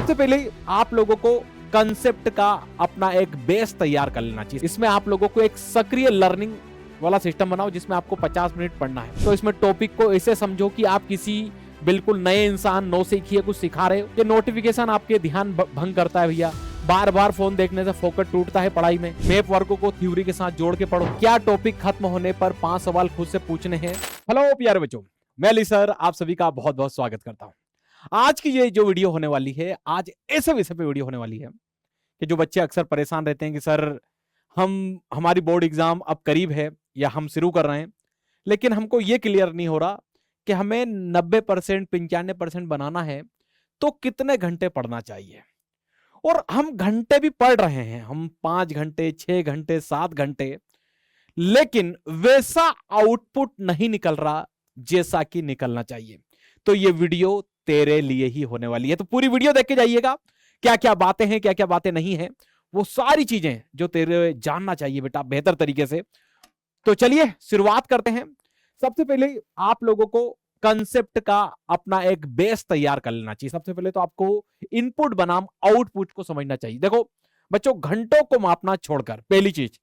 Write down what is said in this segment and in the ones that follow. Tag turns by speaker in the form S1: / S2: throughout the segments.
S1: सबसे पहले आप लोगों को कंसेप्ट का अपना एक बेस तैयार कर लेना चाहिए। इसमें आप लोगों को एक सक्रिय लर्निंग वाला सिस्टम बनाओ जिसमें आपको 50 मिनट पढ़ना है। तो इसमें टॉपिक को ऐसे समझो कि आप किसी बिल्कुल नए इंसान नो सीखिए कुछ सिखा रहे हो। ये नोटिफिकेशन आपके ध्यान भंग करता है भैया। बार बार फोन देखने से फोकस टूटता है पढ़ाई में। मैप वर्क को थ्योरी के साथ जोड़ के पढ़ो। क्या टॉपिक खत्म होने पर 5 सवाल खुद से पूछने हैं। हेलो प्यारे बच्चों, मैं अली सर आप सभी का बहुत बहुत स्वागत करता हूं। आज की ये जो वीडियो होने वाली है, आज ऐसे विषय पे वीडियो होने वाली है कि जो बच्चे अक्सर परेशान रहते हैं कि सर हमारी बोर्ड एग्जाम अब करीब है या हम शुरू कर रहे हैं, लेकिन हमको ये क्लियर नहीं हो रहा कि हमें 90% 95% बनाना है तो कितने घंटे पढ़ना चाहिए। और हम घंटे भी पढ़ रहे हैं, हम 5 घंटे 6 घंटे 7 घंटे, लेकिन वैसा आउटपुट नहीं निकल रहा जैसा कि निकलना चाहिए। तो ये वीडियो तेरे लिए ही होने वाली है, तो पूरी वीडियो देख के जाइएगा। क्या क्या बातें हैं, क्या क्या बातें नहीं है, वो सारी चीजें जो तेरे जानना चाहिए बेटा बेहतर तरीके से। तो चलिए शुरुआत करते हैं। सबसे पहले आप लोगों को कंसेप्ट का अपना एक बेस तैयार कर लेना चाहिए। सबसे पहले तो आपको इनपुट बनाम आउटपुट को समझना चाहिए। देखो बच्चों, घंटों को मापना छोड़कर पहली चीज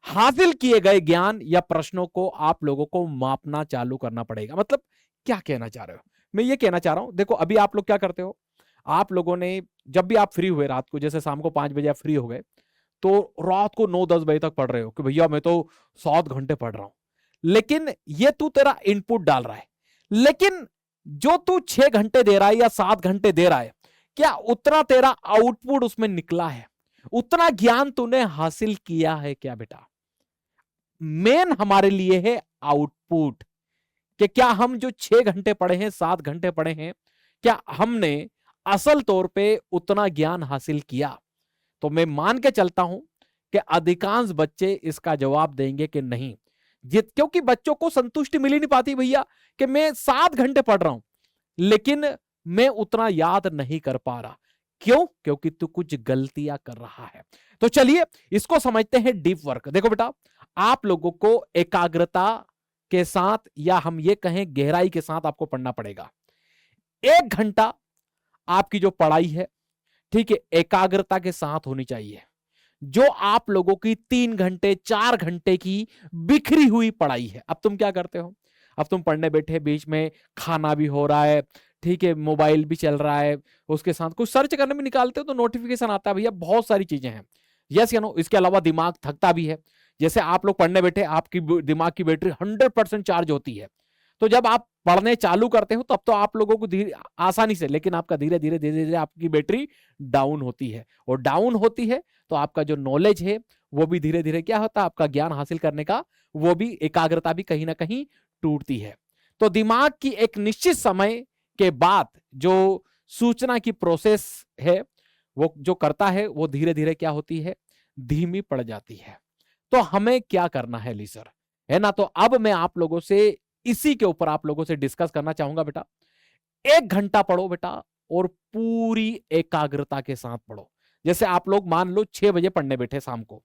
S1: हासिल किए गए ज्ञान या प्रश्नों को आप लोगों को मापना चालू करना पड़ेगा। मतलब क्या कहना चाह रहे हो? मैं ये कहना चाह रहा हूं, देखो अभी आप लोग क्या करते हो, आप लोगों ने जब भी आप फ्री हुए रात को, जैसे शाम को 5 बजे आप फ्री हो गए, तो रात को 9-10 बजे तक पढ़ रहे हो कि भैया मैं तो 7 घंटे पढ़ रहा हूं। लेकिन ये तू तेरा इनपुट डाल रहा है, लेकिन जो तू 6 घंटे दे रहा है या 7 घंटे दे रहा है, क्या उतना तेरा आउटपुट उसमें निकला है? उतना ज्ञान तूने हासिल किया है क्या बेटा? मेन हमारे लिए है आउटपुट, कि क्या हम जो 6 घंटे पढ़े हैं 7 घंटे पढ़े हैं, क्या हमने असल तौर पे उतना ज्ञान हासिल किया? तो मैं मान के चलता हूं कि अधिकांश बच्चे इसका जवाब देंगे कि नहीं, क्योंकि बच्चों को संतुष्टि मिल ही नहीं पाती भैया कि मैं 7 घंटे पढ़ रहा हूं लेकिन मैं उतना याद नहीं कर पा रहा। क्यों? क्योंकि तू कुछ गलतियां कर रहा है। तो चलिए इसको समझते हैं डीप वर्क। देखो बेटा, आप लोगों को एकाग्रता के साथ या हम ये कहें गहराई के साथ आपको पढ़ना पड़ेगा। 1 घंटा आपकी जो पढ़ाई है, ठीक है, एकाग्रता के साथ होनी चाहिए। जो आप लोगों की 3 घंटे 4 घंटे की बिखरी हुई पढ़ाई है, अब तुम क्या करते हो? अब तुम पढ़ने बैठे, बीच में खाना भी हो रहा है, ठीक है, मोबाइल भी चल रहा है, उसके साथ कुछ सर्च करने में निकालते हो तो नोटिफिकेशन आता है भैया, बहुत सारी चीजें हैं। यस या नो? इसके अलावा दिमाग थकता भी है। जैसे आप लोग पढ़ने बैठे, आपकी दिमाग की बैटरी 100% चार्ज होती है, तो जब आप पढ़ने चालू करते हो तब तो आप लोगों को आसानी से, लेकिन आपका धीरे धीरे धीरे धीरे आपकी बैटरी डाउन होती है, और डाउन होती है तो आपका जो नॉलेज है वो भी धीरे धीरे क्या होता है, आपका ज्ञान हासिल करने का वो भी एकाग्रता भी कहीं ना कहीं टूटती है। तो दिमाग की एक निश्चित समय के बाद जो सूचना की प्रोसेस है वो जो करता है वो धीरे धीरे क्या होती है, धीमी पड़ जाती है। तो हमें क्या करना है ली सर, है ना? तो अब मैं आप लोगों से इसी के ऊपर आप लोगों से डिस्कस करना चाहूंगा बेटा। 1 घंटा पढ़ो बेटा, और पूरी एकाग्रता के साथ पढ़ो। जैसे आप लोग मान लो 6 बजे पढ़ने बैठे शाम को,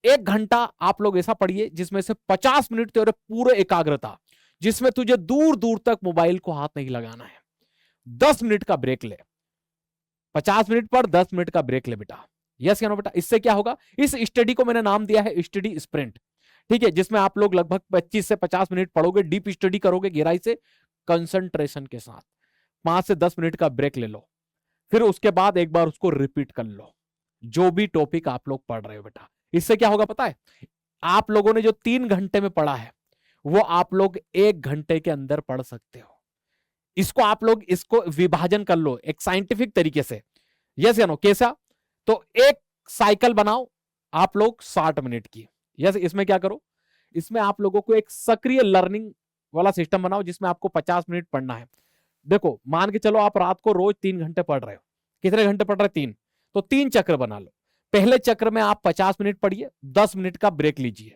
S1: 1 घंटा आप लोग ऐसा पढ़िए जिसमें से 50 मिनट तेरे पूरे एकाग्रता, जिसमें तुझे दूर दूर तक मोबाइल को हाथ नहीं लगाना है। 10 मिनट का ब्रेक ले, 50 मिनट पर 10 मिनट का ब्रेक ले बेटा। यस या नो बेटा? इससे क्या होगा, इस स्टडी को मैंने नाम दिया है स्टडी स्प्रिंट, ठीक है, जिसमें आप लोग लगभग 25 से 50 मिनट पढ़ोगे, डीप स्टडी करोगे गहराई से, कंसंट्रेशन के साथ। 5 से 10 मिनट का ब्रेक ले लो, फिर उसके बाद एक बार उसको रिपीट कर लो, जो भी टॉपिक आप लोग पढ़ रहे हो बेटा। इससे क्या होगा पता है, आप लोगों ने जो 3 घंटे में पढ़ा है वो आप लोग 1 घंटे के अंदर पढ़ सकते हो। इसको आप लोग इसको विभाजन कर लो एक साइंटिफिक तरीके से। यस या नो? कैसा? तो एक साइकिल बनाओ आप लोग 60 मिनट की। यस, इसमें क्या करो, इसमें आप लोगों को एक सक्रिय लर्निंग वाला सिस्टम बनाओ जिसमें आपको 50 मिनट पढ़ना है। देखो मान के चलो आप रात को रोज 3 घंटे पढ़ रहे हो, कितने घंटे पढ़ रहे हो? 3। तो 3 चक्र बना लो। पहले चक्र में आप 50 मिनट पढ़िए, 10 मिनट का ब्रेक लीजिए,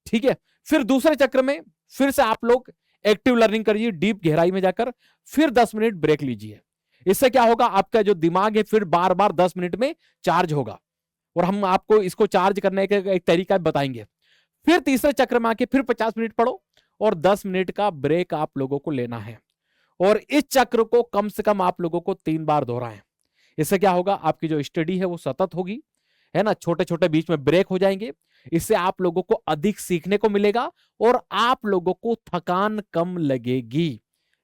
S1: ठीक है। फिर दूसरे चक्र में फिर से आप लोग एक्टिव लर्निंग करिए, डीप गहराई में जाकर, फिर 10 मिनट ब्रेक लीजिए। इससे क्या होगा, आपका जो दिमाग है फिर बार बार 10 मिनट में चार्ज होगा, और हम आपको इसको चार्ज करने का एक तरीका बताएंगे। फिर तीसरे चक्र में आके फिर 50 मिनट पढ़ो, और 10 मिनट का ब्रेक आप लोगों को लेना है, और इस चक्र को कम से कम आप लोगों को 3 बार दोहराएं। इससे क्या होगा, आपकी जो स्टडी है वो सतत होगी, है ना, छोटे छोटे बीच में ब्रेक हो जाएंगे। इससे आप लोगों को अधिक सीखने को मिलेगा और आप लोगों को थकान कम लगेगी।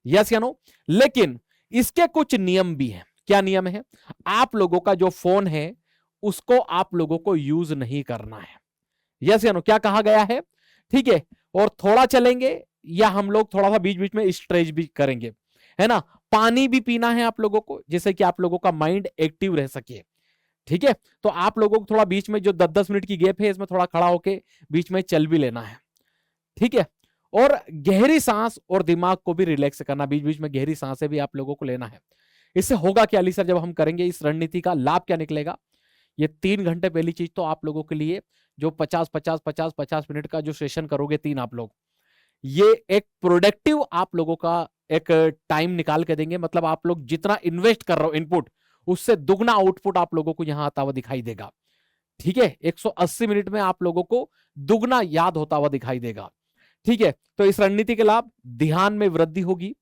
S1: यस या नो? लेकिन इसके कुछ नियम भी हैं। क्या नियम है? आप लोगों का जो फोन है उसको आप लोगों को यूज नहीं करना है। यस या नो? क्या कहा गया है? ठीक है। और थोड़ा चलेंगे या हम लोग थोड़ा सा बीच बीच में स्ट्रेच भी करेंगे, है ना। पानी भी पीना है आप लोगों को, जिससे कि आप लोगों का माइंड एक्टिव रह सके। ठीक है। तो आप लोगों को थोड़ा बीच में जो 10-10 मिनट की गैप है इसमें थोड़ा खड़ा होके बीच में चल भी लेना है। ठीक है। और गहरी सांस और दिमाग को भी रिलैक्स करना, बीच बीच में गहरी सांसें भी आप लोगों को लेना है। इससे होगा क्या अली सर, जब हम करेंगे इस रणनीति का लाभ क्या निकलेगा? ये 3 घंटे पहली चीज तो आप लोगों के लिए जो 50-50-50-50 मिनट का जो सेशन करोगे 3 आप लोग, ये एक प्रोडक्टिव आप लोगों का एक टाइम निकाल के देंगे। मतलब आप लोग जितना इन्वेस्ट कर रहे हो इनपुट, उससे दुगना आउटपुट आप लोगों को यहां आता हुआ दिखाई देगा। ठीक है। 180 मिनट में आप लोगों को दुगना याद होता हुआ दिखाई देगा। ठीक है। तो इस रणनीति के लाभ, ध्यान में वृद्धि होगी,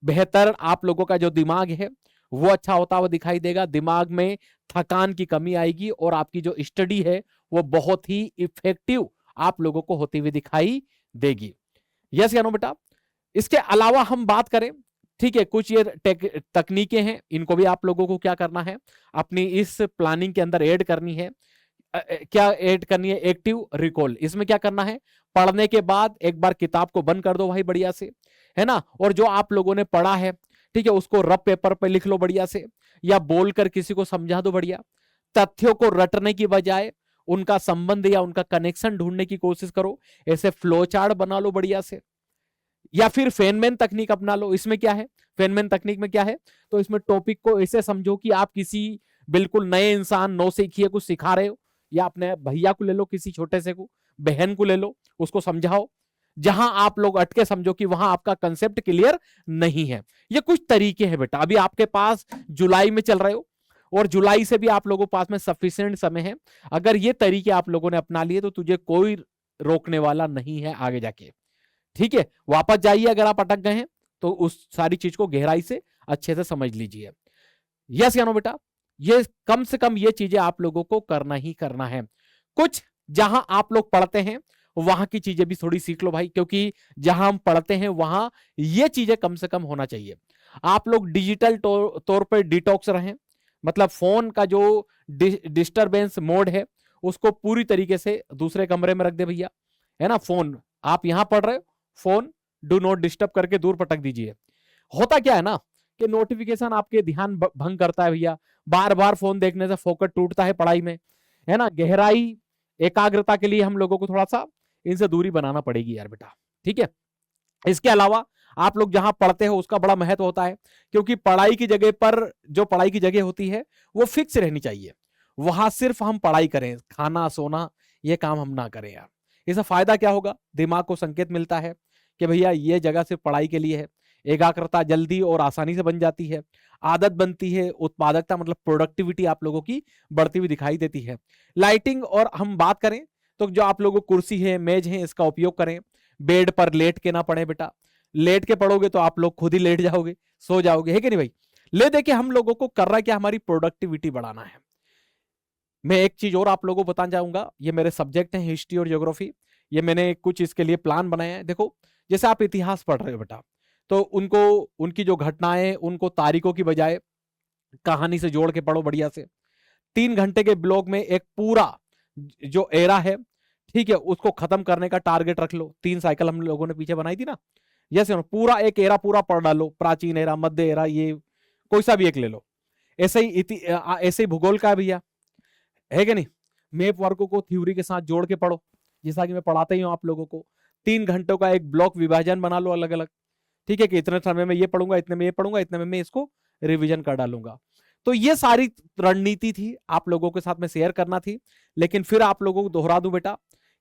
S1: बेहतर आप लोगों का जो दिमाग है वो अच्छा होता हुआ दिखाई देगा, दिमाग में थकान की कमी आएगी और आपकी जो स्टडी है वो बहुत ही इफेक्टिव आप लोगों को होती हुई दिखाई देगी। यस या नो बेटा? इसके अलावा हम बात करें, ठीक है, कुछ ये तकनीकें हैं, इनको भी आप लोगों को क्या करना है, अपनी इस प्लानिंग के अंदर ऐड करनी है। क्या ऐड करनी है? Active recall. इसमें क्या करना है, पढ़ने के बाद एक बार किताब को बंद कर दो भाई बढ़िया से, है ना, और जो आप लोगों ने पढ़ा है, ठीक है, उसको रफ पेपर पे लिख लो बढ़िया से, या बोलकर किसी को समझा दो बढ़िया। तथ्यों को रटने की बजाय उनका संबंध या उनका कनेक्शन ढूंढने की कोशिश करो। ऐसे फ्लो चार्ट बना लो बढ़िया से, या फिर फेनमैन तकनीक अपना लो। इसमें क्या है, फेनमैन तकनीक में क्या है, तो इसमें टॉपिक को ऐसे समझो कि आप किसी बिल्कुल नए इंसान, नौ सीखिए कुछ सिखा रहे हो, या अपने भैया को ले लो, किसी छोटे से को, बहन को ले लो, उसको समझाओ। जहां आप लोग अटके समझो कि वहां आपका कंसेप्ट क्लियर नहीं है। ये कुछ तरीके हैं बेटा। अभी आपके पास जुलाई में चल रहे हो और जुलाई से भी आप लोगों के पास में सफिशिएंट समय है। अगर ये तरीके आप लोगों ने अपना लिए तो तुझे कोई रोकने वाला नहीं है आगे जाके। ठीक है। वापस जाइए अगर आप अटक गए हैं तो उस सारी चीज को गहराई से अच्छे से समझ लीजिए। यस या नो बेटा? ये कम से कम ये चीजें आप लोगों को करना ही करना है। कुछ जहां आप लोग पढ़ते हैं वहां की चीजें भी थोड़ी सीख लो भाई, क्योंकि जहां हम पढ़ते हैं वहां ये चीजें कम से कम होना चाहिए। आप लोग डिजिटल तौर पर डिटॉक्स रहें, मतलब फोन का जो डिस्टरबेंस मोड है उसको पूरी तरीके से दूसरे कमरे में रख दे भैया, है ना। फोन आप यहां पढ़ रहे हो, फोन डू नॉट डिस्टर्ब करके दूर पटक दीजिए। होता क्या है ना कि नोटिफिकेशन आपके ध्यान भंग करता है भैया, बार बार फोन देखने से फोकस टूटता है पढ़ाई में, है ना। गहराई एकाग्रता के लिए हम लोगों को थोड़ा सा इनसे दूरी बनाना पड़ेगी यार बेटा। ठीक है। इसके अलावा आप लोग जहां पढ़ते हो उसका बड़ा महत्व होता है, क्योंकि पढ़ाई की जगह पर जो पढ़ाई की जगह होती है वो फिक्स रहनी चाहिए। वहां सिर्फ हम पढ़ाई करें, खाना सोना ये काम हम ना करें यार। इससे फायदा क्या होगा, दिमाग को संकेत मिलता है कि भैया ये जगह सिर्फ पढ़ाई के लिए है। एकाग्रता जल्दी और आसानी से बन जाती है, आदत बनती है, उत्पादकता मतलब प्रोडक्टिविटी आप लोगों की बढ़ती हुई दिखाई देती है। लाइटिंग और हम बात करें तो जो आप लोगों कुर्सी है, मेज है, इसका उपयोग करें। बेड पर लेट के ना पढ़े बेटा, लेट के पढ़ोगे तो आप लोग खुद ही लेट जाओगे, सो जाओगे, है कि नहीं भाई। ले देके हम लोगों को कर रहा है क्या, हमारी प्रोडक्टिविटी बढ़ाना है। मैं एक चीज और आप लोगों को बताना चाहूंगा, ये मेरे सब्जेक्ट हैं हिस्ट्री और ज्योग्राफी, ये मैंने कुछ इसके लिए प्लान बनाया है। देखो जैसे आप इतिहास पढ़ रहे हो बेटा, तो उनको, उनकी जो घटनाएं उनको तारीखों की बजाय कहानी से जोड़ के पढ़ो बढ़िया से। 3 घंटे के ब्लॉग में एक पूरा जो एरा है, ठीक है, उसको खत्म करने का टारगेट रख लो। 3 साइकिल हम लोगों ने पीछे बनाई थी ना, यस पूरा एक एरा पूरा पढ़ डालो, प्राचीन एरा, मध्य एरा, ये कोई सा भी एक ले लो। ऐसे ही ऐसे ही भूगोल का भैया, है कि नहीं। मैप वर्कों को थ्योरी के साथ जोड़ के पढ़ो, जैसा कि मैं पढ़ाता ही हूं आप लोगों को। 3 घंटों का एक ब्लॉक विभाजन बना लो अलग अलग, ठीक है, कि इतने समय में ये पढ़ूंगा, इतने में ये पढ़ूंगा, इतने में मैं इसको रिवीजन कर डालूंगा। तो ये सारी रणनीति थी आप लोगों के साथ में शेयर करना थी। लेकिन फिर आप लोगों को दोहरा दूं बेटा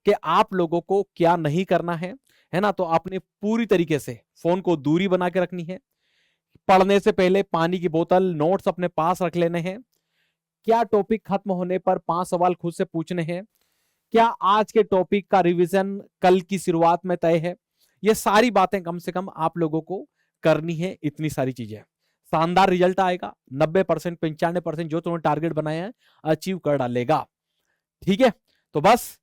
S1: कि आप लोगों को क्या नहीं करना है ना। तो आपने पूरी तरीके से फोन को दूरी बना के रखनी है। पढ़ने से पहले पानी की बोतल, नोट्स अपने पास रख लेने हैं। क्या टॉपिक खत्म होने पर 5 सवाल खुद से पूछने हैं। क्या आज के टॉपिक का रिवीजन कल की शुरुआत में तय है। ये सारी बातें कम से कम आप लोगों को करनी है। इतनी सारी चीजें शानदार रिजल्ट आएगा। 90% 95% जो तुमने टारगेट बनाए हैं अचीव कर डालेगा। ठीक है, तो बस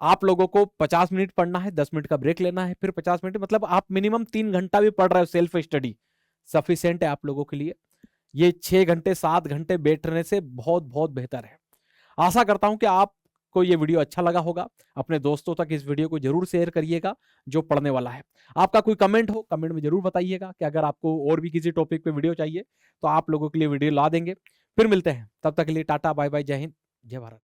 S1: आप लोगों को 50 मिनट पढ़ना है, 10 मिनट का ब्रेक लेना है, फिर 50 मिनट, मतलब आप मिनिमम 3 घंटा भी पढ़ रहे हो, सेल्फ स्टडी सफिशिएंट है आप लोगों के लिए। ये 6 घंटे 7 घंटे बैठने से बहुत बहुत बेहतर है। आशा करता हूं कि आपको ये वीडियो अच्छा लगा होगा। अपने दोस्तों तक इस वीडियो को जरूर शेयर करिएगा जो पढ़ने वाला है। आपका कोई कमेंट हो, कमेंट में जरूर बताइएगा कि अगर आपको और भी किसी टॉपिक पे वीडियो चाहिए तो आप लोगों के लिए वीडियो ला देंगे। फिर मिलते हैं, तब तक के लिए टाटा बाय बाय, जय हिंद, जय भारत।